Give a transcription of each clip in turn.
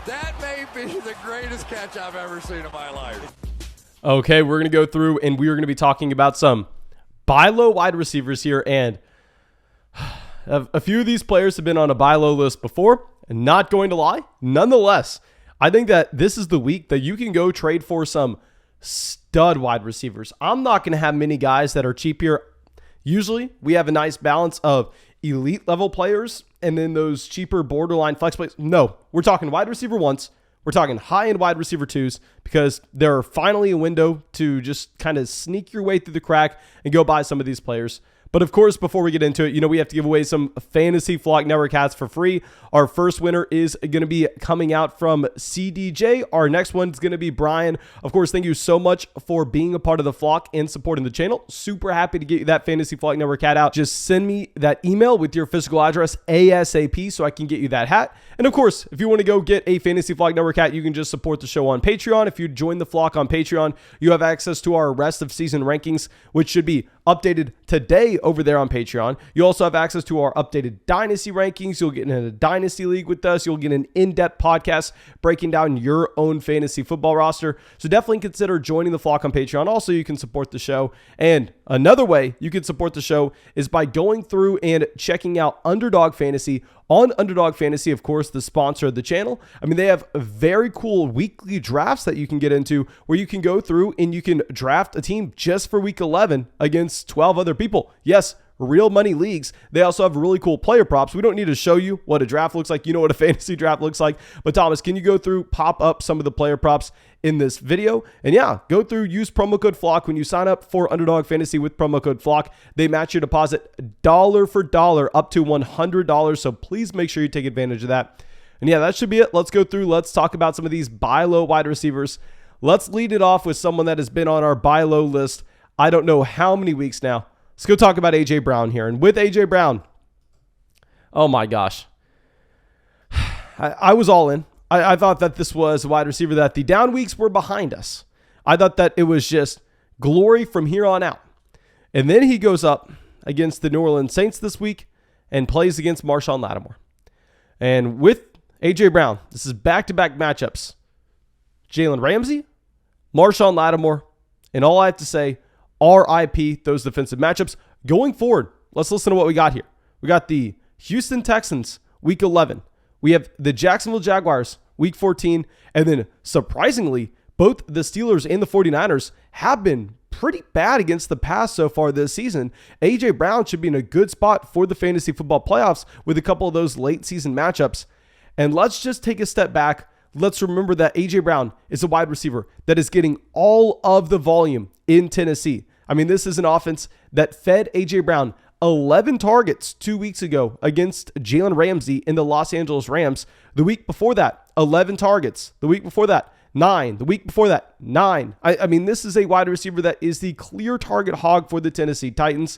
That may be the greatest catch I've ever seen in my life. Okay, we're going to go through and we are going to be talking about some buy low wide receivers here. And a few of these players have been on a buy low list before, and not going to lie. Nonetheless, I think that this is the week that you can go trade for some stud wide receivers. I'm not going to have many guys that are cheap here. Usually, we have a nice balance of elite level players and then those cheaper borderline flex plays. No, we're talking wide receiver ones. We're talking high-end wide receiver twos because they're finally a window to just kind of sneak your way through the crack and go buy some of these players. But of course, before we get into it, we have to give away some Fantasy Flock Network hats for free. Our first winner is going to be coming out from CDJ. Our next one is going to be Brian. Of course, thank you so much for being a part of the flock and supporting the channel. Super happy to get you that Fantasy Flock Network hat out. Just send me that email with your physical address ASAP so I can get you that hat. And of course, if you want to go get a Fantasy Flock Network hat, you can just support the show on Patreon. If you join the flock on Patreon, you have access to our rest of season rankings, which should be updated today over there on Patreon. You also have access to our updated Dynasty rankings. You'll get in a Dynasty League with us. You'll get an in-depth podcast breaking down your own fantasy football roster. So definitely consider joining the flock on Patreon. Also, you can support the show. And another way you can support the show is by going through and checking out Underdog Fantasy. On Underdog Fantasy, of course, the sponsor of the channel. They have very cool weekly drafts that you can get into where you can go through and you can draft a team just for week 11 against 12 other people. Yes, real money leagues. They also have really cool player props. We don't need to show you what a draft looks like. You know what a fantasy draft looks like. But Thomas, can you go through, pop up some of the player props in this video? And yeah, go through, use promo code FLOCK. When you sign up for Underdog Fantasy with promo code FLOCK, they match your deposit dollar for dollar up to $100. So please make sure you take advantage of that. And yeah, that should be it. Let's go through. Let's talk about some of these buy low wide receivers. Let's lead it off with someone that has been on our buy low list. I don't know how many weeks now. Let's go talk about A.J. Brown here. And with A.J. Brown, oh my gosh. I was all in. I thought that this was a wide receiver that the down weeks were behind us. I thought that it was just glory from here on out. And then he goes up against the New Orleans Saints this week and plays against Marshawn Lattimore. And with A.J. Brown, this is back-to-back matchups. Jalen Ramsey, Marshawn Lattimore, and all I have to say, RIP those defensive matchups. Going forward, let's listen to what we got here. We got the Houston Texans, week 11. We have the Jacksonville Jaguars, week 14. And then, surprisingly, both the Steelers and the 49ers have been pretty bad against the pass so far this season. A.J. Brown should be in a good spot for the fantasy football playoffs with a couple of those late season matchups. And let's just take a step back. Let's remember that A.J. Brown is a wide receiver that is getting all of the volume in Tennessee. This is an offense that fed A.J. Brown 11 targets 2 weeks ago against Jalen Ramsey in the Los Angeles Rams. The week before that, 11 targets. The week before that, 9. The week before that, 9. This is a wide receiver that is the clear target hog for the Tennessee Titans.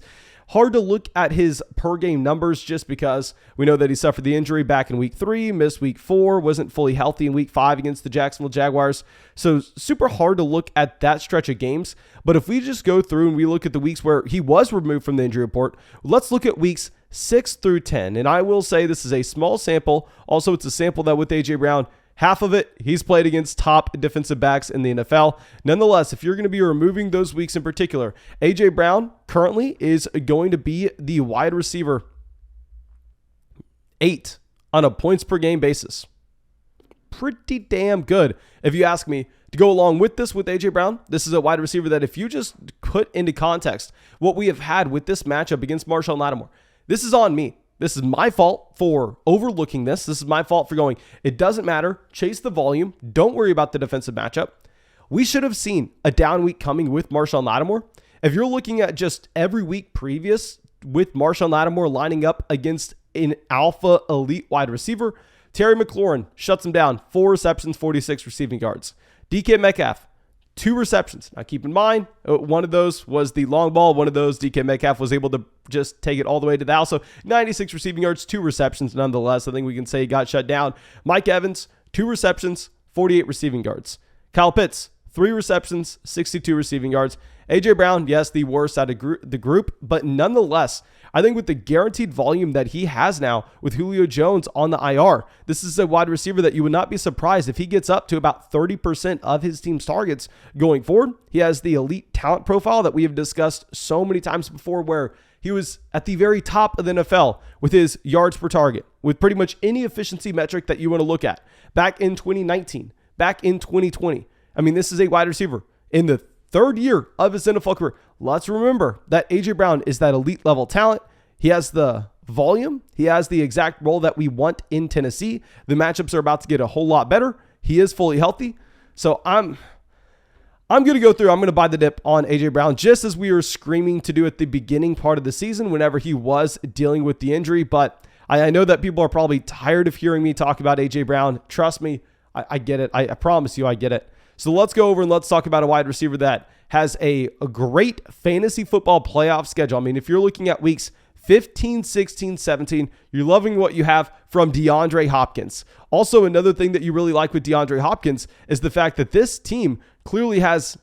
Hard to look at his per game numbers just because we know that he suffered the injury back in week 3, missed week 4, wasn't fully healthy in week 5 against the Jacksonville Jaguars. So super hard to look at that stretch of games. But if we just go through and we look at the weeks where he was removed from the injury report, let's look at weeks 6 through 10. And I will say this is a small sample. Also, it's a sample that with A.J. Brown, half of it, he's played against top defensive backs in the NFL. Nonetheless, if you're going to be removing those weeks in particular, A.J. Brown currently is going to be the wide receiver 8 on a points per game basis. Pretty damn good. If you ask me, to go along with this with A.J. Brown, this is a wide receiver that if you just put into context what we have had with this matchup against Marshawn Lattimore, this is on me. This is my fault for overlooking this. This is my fault for going, it doesn't matter. Chase the volume. Don't worry about the defensive matchup. We should have seen a down week coming with Marshawn Lattimore. If you're looking at just every week previous with Marshawn Lattimore lining up against an alpha elite wide receiver, Terry McLaurin shuts him down. 4 receptions, 46 receiving yards. DK Metcalf, 2 receptions. Now keep in mind, one of those was the long ball. One of those, DK Metcalf was able to just take it all the way to the house. So 96 receiving yards, 2 receptions nonetheless. I think we can say he got shut down. Mike Evans, 2 receptions, 48 receiving yards. Kyle Pitts, 3 receptions, 62 receiving yards. A.J. Brown, yes, the worst out of the group, but nonetheless, I think with the guaranteed volume that he has now with Julio Jones on the IR, this is a wide receiver that you would not be surprised if he gets up to about 30% of his team's targets going forward. He has the elite talent profile that we have discussed so many times before, where he was at the very top of the NFL with his yards per target, with pretty much any efficiency metric that you want to look at. Back in 2019, back in 2020. I mean, this is a wide receiver in the third year of his NFL career. Let's remember that A.J. Brown is that elite level talent. He has the volume. He has the exact role that we want in Tennessee. The matchups are about to get a whole lot better. He is fully healthy. So I'm going to go through. I'm going to buy the dip on A.J. Brown, just as we were screaming to do at the beginning part of the season whenever he was dealing with the injury. But I know that people are probably tired of hearing me talk about A.J. Brown. Trust me, I get it. I promise you I get it. So let's go over and let's talk about a wide receiver that has a great fantasy football playoff schedule. I mean, if you're looking at weeks 15, 16, 17, you're loving what you have from DeAndre Hopkins. Also, another thing that you really like with DeAndre Hopkins is the fact that this team clearly has,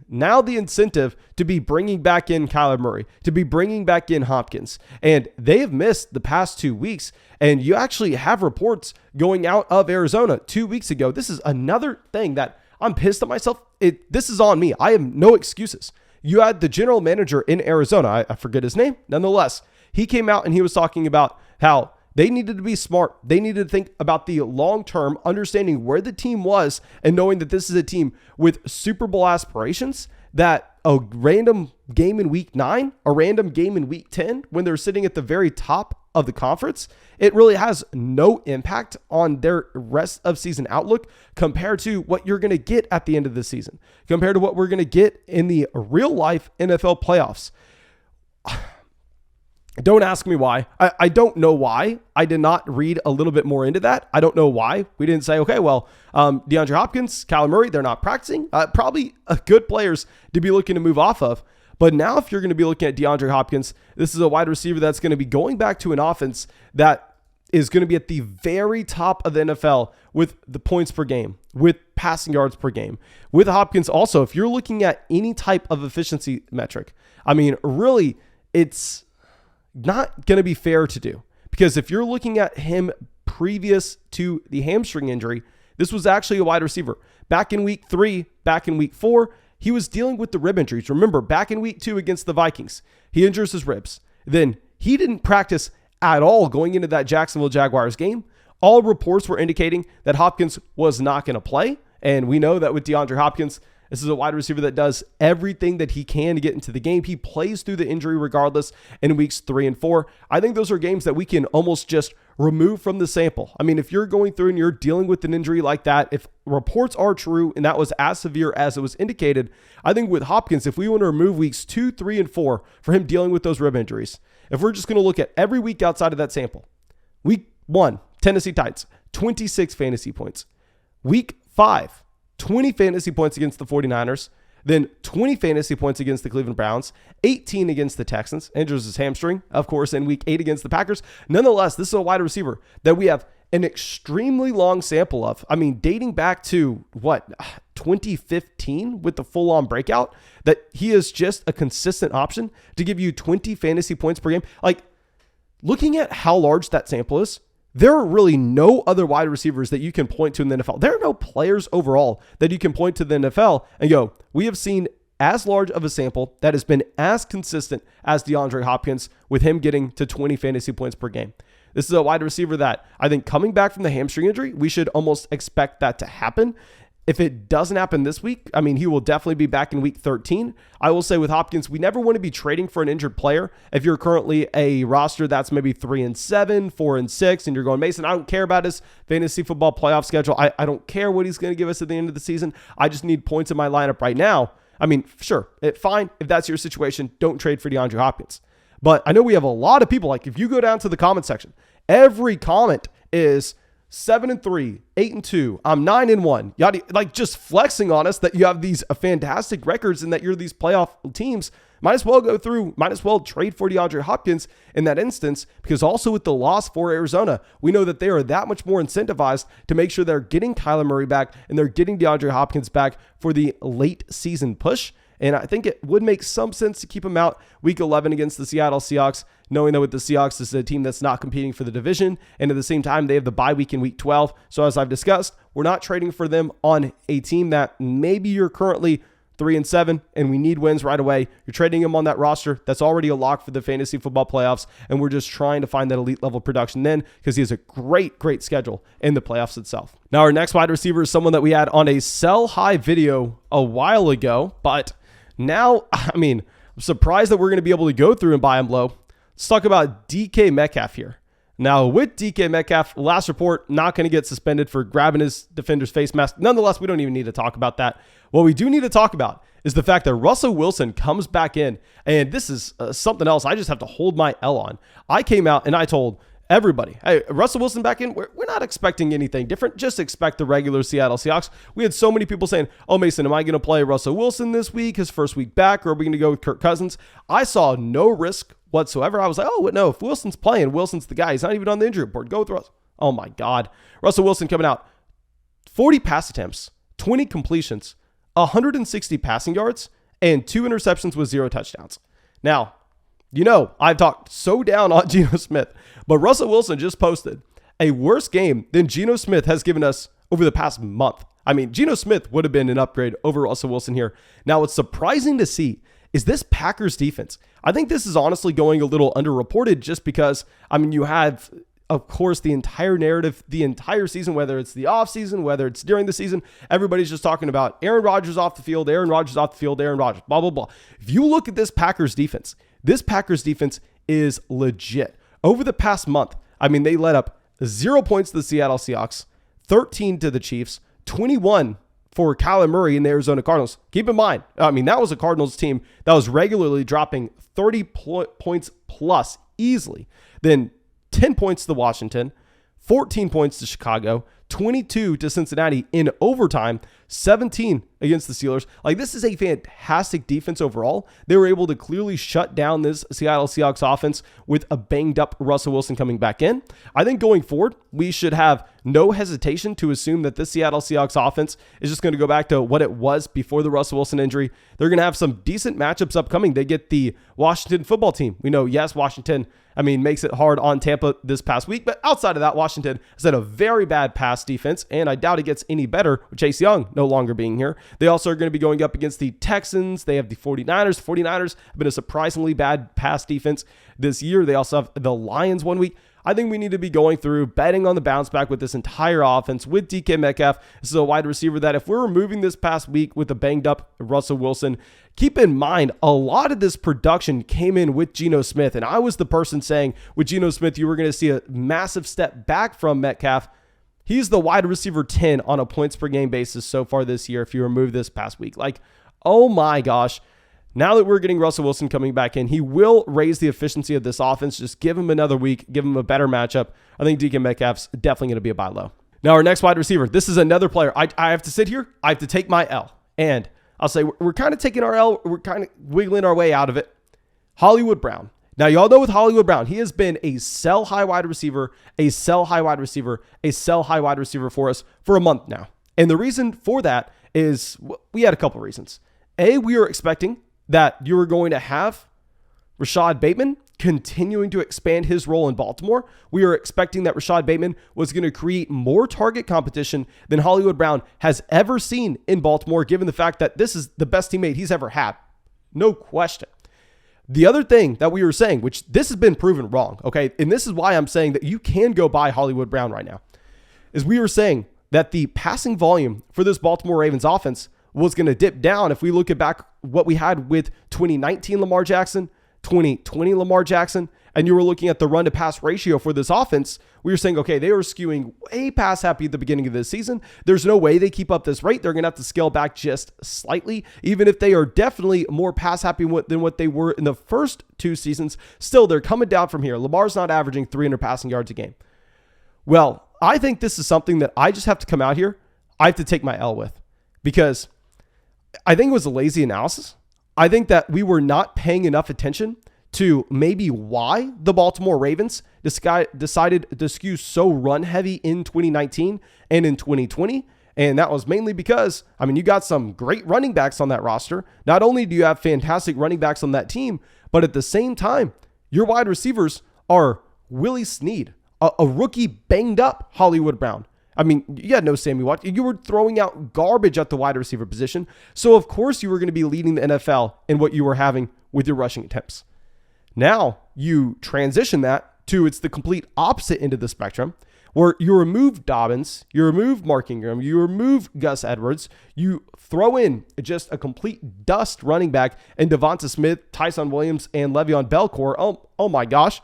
now the incentive to be bringing back in Kyler Murray, to be bringing back in Hopkins. And they have missed the past 2 weeks. And you actually have reports going out of Arizona 2 weeks ago. This is another thing that I'm pissed at myself. This is on me. I have no excuses. You had the general manager in Arizona. I forget his name. Nonetheless, he came out and he was talking about how they needed to be smart. They needed to think about the long term, understanding where the team was and knowing that this is a team with Super Bowl aspirations, that a random game in week 9, a random game in week 10, when they're sitting at the very top of the conference, it really has no impact on their rest of season outlook compared to what you're going to get at the end of the season, compared to what we're going to get in the real life NFL playoffs. Don't ask me why. I don't know why. I did not read a little bit more into that. I don't know why. We didn't say, okay, well, DeAndre Hopkins, Kyler Murray, they're not practicing. Probably good players to be looking to move off of. But now if you're going to be looking at DeAndre Hopkins, this is a wide receiver that's going to be going back to an offense that is going to be at the very top of the NFL with the points per game, with passing yards per game. With Hopkins also, if you're looking at any type of efficiency metric, really, it's not going to be fair to do, because if you're looking at him previous to the hamstring injury, this was actually a wide receiver. Back in week 3, back in week 4, he was dealing with the rib injuries. Remember, back in week 2 against the Vikings, he injures his ribs. Then he didn't practice at all going into that Jacksonville Jaguars game. All reports were indicating that Hopkins was not going to play. And we know that with DeAndre Hopkins, this is a wide receiver that does everything that he can to get into the game. He plays through the injury regardless in weeks 3 and 4. I think those are games that we can almost just remove from the sample. If you're going through and you're dealing with an injury like that, if reports are true and that was as severe as it was indicated, I think with Hopkins, if we want to remove weeks 2, 3, and 4 for him dealing with those rib injuries, if we're just going to look at every week outside of that sample, week 1, Tennessee Titans, 26 fantasy points. Week 5, 20 fantasy points against the 49ers, then 20 fantasy points against the Cleveland Browns, 18 against the Texans, injures his hamstring, of course, in week 8 against the Packers. Nonetheless, this is a wide receiver that we have an extremely long sample of. Dating back to 2015 with the full-on breakout, that he is just a consistent option to give you 20 fantasy points per game. Looking at how large that sample is, there are really no other wide receivers that you can point to in the NFL. There are no players overall that you can point to the NFL and go, we have seen as large of a sample that has been as consistent as DeAndre Hopkins, with him getting to 20 fantasy points per game. This is a wide receiver that I think coming back from the hamstring injury, we should almost expect that to happen. If it doesn't happen this week, he will definitely be back in week 13. I will say with Hopkins, we never want to be trading for an injured player. If you're currently a roster that's maybe 3-7, 4-6, and you're going, Mason, I don't care about his fantasy football playoff schedule. I don't care what he's going to give us at the end of the season. I just need points in my lineup right now. Sure, fine. If that's your situation, don't trade for DeAndre Hopkins. But I know we have a lot of people, if you go down to the comment section, every comment is 7-3, 8-2, I'm 9-1. Just flexing on us that you have these fantastic records and that you're these playoff teams. Might as well trade for DeAndre Hopkins in that instance, because also with the loss for Arizona, we know that they are that much more incentivized to make sure they're getting Kyler Murray back and they're getting DeAndre Hopkins back for the late season push. And I think it would make some sense to keep him out week 11 against the Seattle Seahawks, knowing that with the Seahawks, this is a team that's not competing for the division. And at the same time, they have the bye week in week 12. So as I've discussed, we're not trading for them on a team that maybe you're currently 3-7 and we need wins right away. You're trading him on that roster that's already a lock for the fantasy football playoffs, and we're just trying to find that elite level production then, because he has a great schedule in the playoffs itself. Now our next wide receiver is someone that we had on a sell high video a while ago, but now, I'm surprised that we're going to be able to go through and buy him low. Let's talk about DK Metcalf here. Now, with DK Metcalf, last report, not going to get suspended for grabbing his defender's face mask. Nonetheless, we don't even need to talk about that. What we do need to talk about is the fact that Russell Wilson comes back in, and this is something else I just have to hold my L on. I came out and I told everybody, hey, Russell Wilson back in, we're not expecting anything different. Just expect the regular Seattle Seahawks. We had so many people saying, oh, Mason, am I going to play Russell Wilson this week, his first week back, or are we going to go with Kirk Cousins? I saw no risk whatsoever. I was like, oh, no, if Wilson's playing, Wilson's the guy. He's not even on the injury report. Go with Russell. Oh, my God. Russell Wilson coming out, 40 pass attempts, 20 completions, 160 passing yards, and 2 interceptions with 0 touchdowns. Now, I've talked so down on Geno Smith, but Russell Wilson just posted a worse game than Geno Smith has given us over the past month. Geno Smith would have been an upgrade over Russell Wilson here. Now, what's surprising to see is this Packers defense. I think this is honestly going a little underreported just because, you have, of course, the entire narrative, the entire season, whether it's the offseason, whether it's during the season, everybody's just talking about Aaron Rodgers off the field, Aaron Rodgers off the field, Aaron Rodgers, blah, blah, blah. If you look at this Packers defense is legit. Over the past month, they let up 0 points to the Seattle Seahawks, 13 to the Chiefs, 21 for Kyler Murray and the Arizona Cardinals. Keep in mind, that was a Cardinals team that was regularly dropping 30 points plus easily. Then 10 points to Washington, 14 points to Chicago, 22 to Cincinnati in overtime, 17 against the Steelers. This is a fantastic defense overall. They were able to clearly shut down this Seattle Seahawks offense with a banged up Russell Wilson coming back in. I think going forward, we should have no hesitation to assume that this Seattle Seahawks offense is just going to go back to what it was before the Russell Wilson injury. They're going to have some decent matchups upcoming. They get the Washington football team. We know, yes, Washington, makes it hard on Tampa this past week, but outside of that, Washington has had a very bad pass defense, and I doubt it gets any better with Chase Young no longer being here. They also are going to be going up against the Texans. They have the 49ers. The 49ers have been a surprisingly bad pass defense this year. They also have the Lions one week. I think we need to be going through, betting on the bounce back with this entire offense with DK Metcalf. This is a wide receiver that if we're removing this past week with a banged up Russell Wilson, keep in mind, a lot of this production came in with Geno Smith. And I was the person saying with Geno Smith, you were going to see a massive step back from Metcalf. He's the wide receiver 10 on a points per game basis so far this year if you remove this past week. Oh my gosh. Now that we're getting Russell Wilson coming back in, he will raise the efficiency of this offense. Just give him another week, give him a better matchup. I think DK Metcalf's definitely going to be a buy low. Now, our next wide receiver, this is another player. I have to sit here. I have to take my L. And I'll say we're kind of taking our L. We're kind of wiggling our way out of it. Hollywood Brown. Now, y'all know with Hollywood Brown, he has been a sell high wide receiver, a sell high wide receiver, a sell high wide receiver for us for a month now. And the reason for that is we had a couple reasons. A, we were expecting that you were going to have Rashad Bateman continuing to expand his role in Baltimore. We were expecting that Rashad Bateman was going to create more target competition than Hollywood Brown has ever seen in Baltimore, given the fact that this is the best teammate he's ever had. No question. The other thing that we were saying, which this has been proven wrong, okay, and this is why I'm saying that you can go buy Hollywood Brown right now, is we were saying that the passing volume for this Baltimore Ravens offense was going to dip down if we look at back what we had with 2019 Lamar Jackson, 2020 Lamar Jackson, and you were looking at the run to pass ratio for this offense. We were saying, okay, they were skewing way pass happy at the beginning of this season. There's no way they keep up this rate. They're going to have to scale back just slightly, even if they are definitely more pass happy than what they were in the first 2 seasons. Still, they're coming down from here. Lamar's not averaging 300 passing yards a game. Well, I think this is something that I just have to come out here. I have to take my L with, because I think it was a lazy analysis. I think that we were not paying enough attention to maybe why the Baltimore Ravens decided to skew so run heavy in 2019 and in 2020. And that was mainly because, you got some great running backs on that roster. Not only do you have fantastic running backs on that team, but at the same time, your wide receivers are Willie Snead, a rookie banged up Hollywood Brown. You had no Sammy Watkins. You were throwing out garbage at the wide receiver position. So, of course, you were going to be leading the NFL in what you were having with your rushing attempts. Now, you transition that to it's the complete opposite end of the spectrum, where you remove Dobbins, you remove Mark Ingram, you remove Gus Edwards, you throw in just a complete dust running back and Devonta Smith, Tyson Williams, and Le'Veon Bell core. Oh my gosh.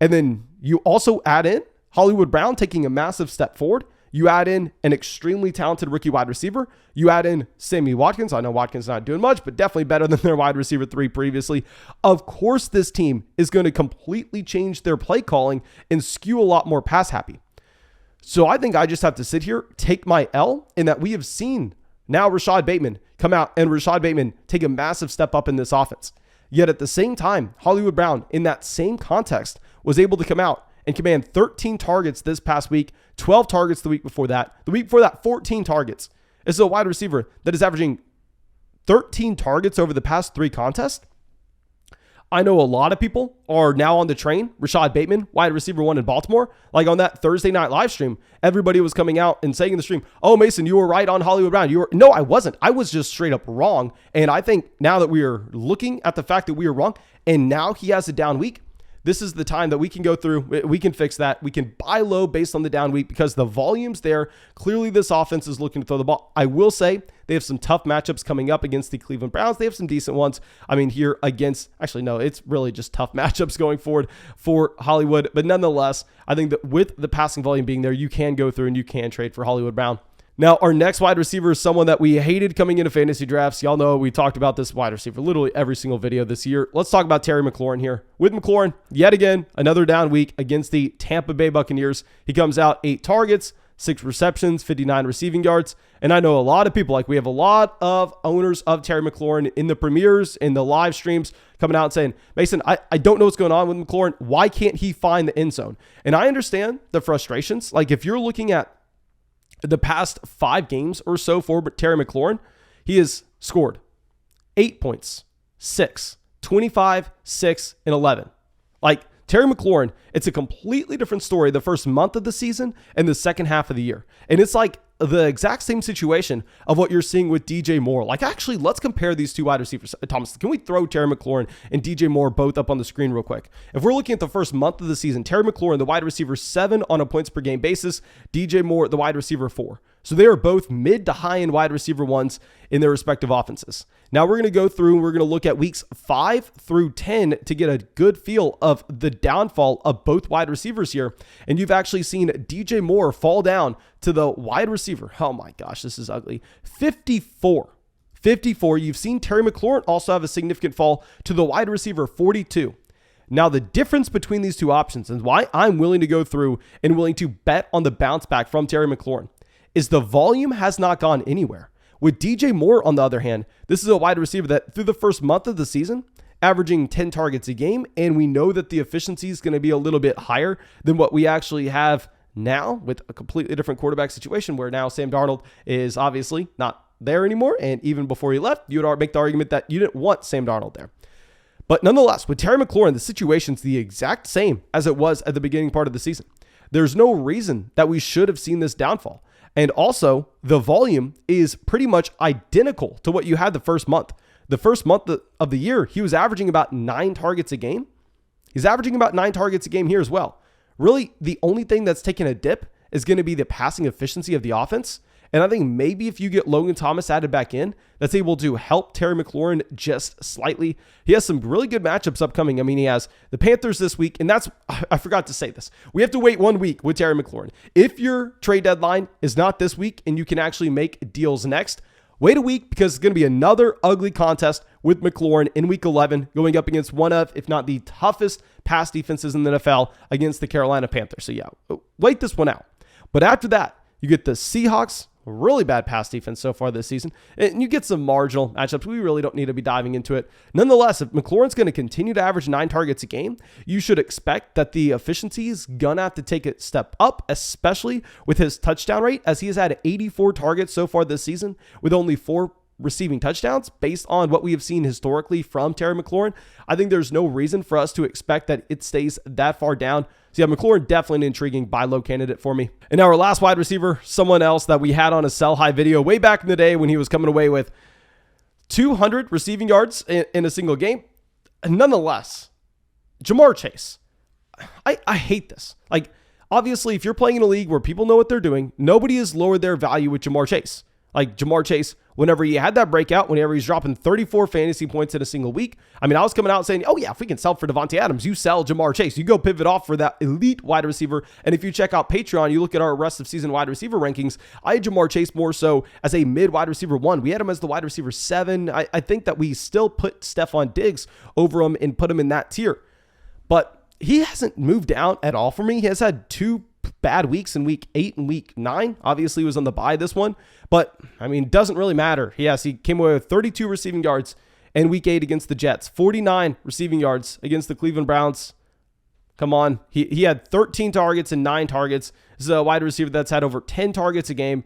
And then you also add in Hollywood Brown taking a massive step forward. You add in an extremely talented rookie wide receiver. You add in Sammy Watkins. I know Watkins not doing much, but definitely better than their wide receiver 3 previously. Of course, this team is going to completely change their play calling and skew a lot more pass happy. So I think I just have to sit here, take my L, in that we have seen now Rashad Bateman come out and Rashad Bateman take a massive step up in this offense. Yet at the same time, Hollywood Brown, in that same context, was able to come out and command 13 targets this past week, 12 targets the week before that. The week before that, 14 targets. This is a wide receiver that is averaging 13 targets over the past 3 contests. I know a lot of people are now on the train. Rashad Bateman, wide receiver 1 in Baltimore. Like on that Thursday night live stream, everybody was coming out and saying in the stream, "Oh, Mason, you were right on Hollywood Brown." No, I wasn't. I was just straight up wrong. And I think now that we are looking at the fact that we are wrong, and now he has a down week, this is the time that we can go through. We can fix that. We can buy low based on the down week because the volume's there. Clearly, this offense is looking to throw the ball. I will say they have some tough matchups coming up against the Cleveland Browns. They have some decent ones. Here against, actually, no, it's really just tough matchups going forward for Hollywood. But nonetheless, I think that with the passing volume being there, you can go through and you can trade for Hollywood Brown. Now, our next wide receiver is someone that we hated coming into fantasy drafts. Y'all know we talked about this wide receiver literally every single video this year. Let's talk about Terry McLaurin here. With McLaurin, yet again, another down week against the Tampa Bay Buccaneers. He comes out 8 targets, 6 receptions, 59 receiving yards. And I know a lot of people, we have a lot of owners of Terry McLaurin in the premieres, in the live streams, coming out and saying, "Mason, I don't know what's going on with McLaurin. Why can't he find the end zone?" And I understand the frustrations. If you're looking at the past 5 games or so for Terry McLaurin, he has scored 8 points, 6, 25, 6, and 11. Terry McLaurin, it's a completely different story the first month of the season and the second half of the year. And it's the exact same situation of what you're seeing with DJ Moore. Actually, let's compare these 2 wide receivers. Thomas, can we throw Terry McLaurin and DJ Moore both up on the screen real quick? If we're looking at the first month of the season, Terry McLaurin, the wide receiver 7 on a points per game basis, DJ Moore, the wide receiver 4. So they are both mid to high end wide receiver 1s in their respective offenses. Now we're going to go through and we're going to look at weeks 5 through 10 to get a good feel of the downfall of both wide receivers here. And you've actually seen DJ Moore fall down to the wide receiver. Oh my gosh, this is ugly. 54. You've seen Terry McLaurin also have a significant fall to the wide receiver 42. Now, the difference between these 2 options and why I'm willing to go through and willing to bet on the bounce back from Terry McLaurin is the volume has not gone anywhere. With DJ Moore, on the other hand, this is a wide receiver that through the first month of the season, averaging 10 targets a game, and we know that the efficiency is going to be a little bit higher than what we actually have now with a completely different quarterback situation where now Sam Darnold is obviously not there anymore. And even before he left, you would make the argument that you didn't want Sam Darnold there. But nonetheless, with Terry McLaurin, the situation's the exact same as it was at the beginning part of the season. There's no reason that we should have seen this downfall. And also, the volume is pretty much identical to what you had the first month. The first month of the year, he was averaging about 9 targets a game. He's averaging about 9 targets a game here as well. Really, the only thing that's taken a dip is going to be the passing efficiency of the offense. And I think maybe if you get Logan Thomas added back in, that's able to help Terry McLaurin just slightly. He has some really good matchups upcoming. He has the Panthers this week, and I forgot to say this. We have to wait 1 week with Terry McLaurin. If your trade deadline is not this week and you can actually make deals next, wait a week because it's going to be another ugly contest with McLaurin in week 11 going up against one of, if not the toughest pass defenses in the NFL against the Carolina Panthers. So yeah, wait this one out. But after that, you get the Seahawks, really bad pass defense so far this season. And you get some marginal matchups. We really don't need to be diving into it. Nonetheless, if McLaurin's going to continue to average 9 targets a game, you should expect that the efficiency is going to have to take a step up, especially with his touchdown rate, as he has had 84 targets so far this season with only 4 receiving touchdowns. Based on what we have seen historically from Terry McLaurin, I think there's no reason for us to expect that it stays that far down. So yeah, McLaurin definitely an intriguing buy low candidate for me. And now our last wide receiver, someone else that we had on a sell high video way back in the day when he was coming away with 200 receiving yards in a single game. And nonetheless, JaMarr Chase. I hate this. Like, obviously, if you're playing in a league where people know what they're doing, nobody has lowered their value with JaMarr Chase. Like JaMarr Chase, whenever he had that breakout, whenever he's dropping 34 fantasy points in a single week, I mean, I was coming out saying, oh yeah, if we can sell for Devontae Adams, you sell JaMarr Chase. You go pivot off for that elite wide receiver. And if you check out Patreon, you look at our rest of season wide receiver rankings, I had JaMarr Chase more so as a mid wide receiver 1. We had him as the wide receiver 7. I think that we still put Stephon Diggs over him and put him in that tier. But he hasn't moved down at all for me. He has had 2 bad weeks in week 8 and week 9. Obviously, he was on the bye this one, but I mean, doesn't really matter. Yes, he came away with 32 receiving yards in week 8 against the Jets, 49 receiving yards against the Cleveland Browns. Come on. He had 13 targets and 9 targets. This is a wide receiver that's had over 10 targets a game.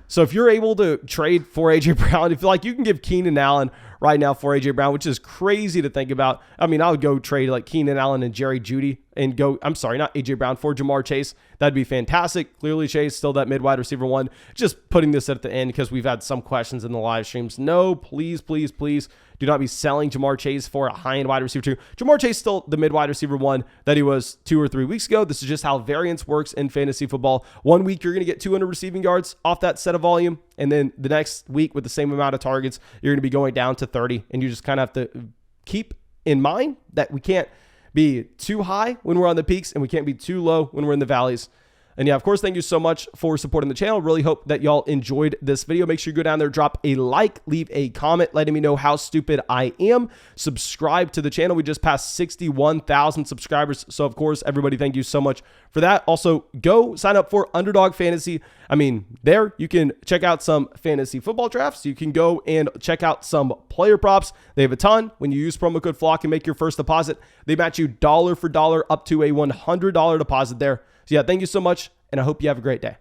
So if you're able to trade for A.J. Brown, if like you can give Keenan Allen right now for A.J. Brown, which is crazy to think about. I mean, I would go trade like Keenan Allen and Jerry Jeudy and go, I'm sorry, not A.J. Brown, for JaMarr Chase. That'd be fantastic. Clearly Chase, still that mid wide receiver 1. Just putting this at the end because we've had some questions in the live streams. No, please, please, please do not be selling JaMarr Chase for a high-end wide receiver 2. JaMarr Chase still the mid wide receiver 1 that he was 2 or 3 weeks ago. This is just how variance works in fantasy football. 1 week, you're going to get 200 receiving yards off that set of volume. And then the next week with the same amount of targets, you're going to be going down to 30. And you just kind of have to keep in mind that we can't be too high when we're on the peaks and we can't be too low when we're in the valleys. And yeah, of course, thank you so much for supporting the channel. Really hope that y'all enjoyed this video. Make sure you go down there, drop a like, leave a comment, letting me know how stupid I am. Subscribe to the channel. We just passed 61,000 subscribers. So of course, everybody, thank you so much for that. Also, go sign up for Underdog Fantasy. I mean, there you can check out some fantasy football drafts. You can go and check out some player props. They have a ton. When you use promo code FLOCK and make your first deposit, they match you dollar for dollar up to a $100 deposit there. So yeah, thank you so much, and I hope you have a great day.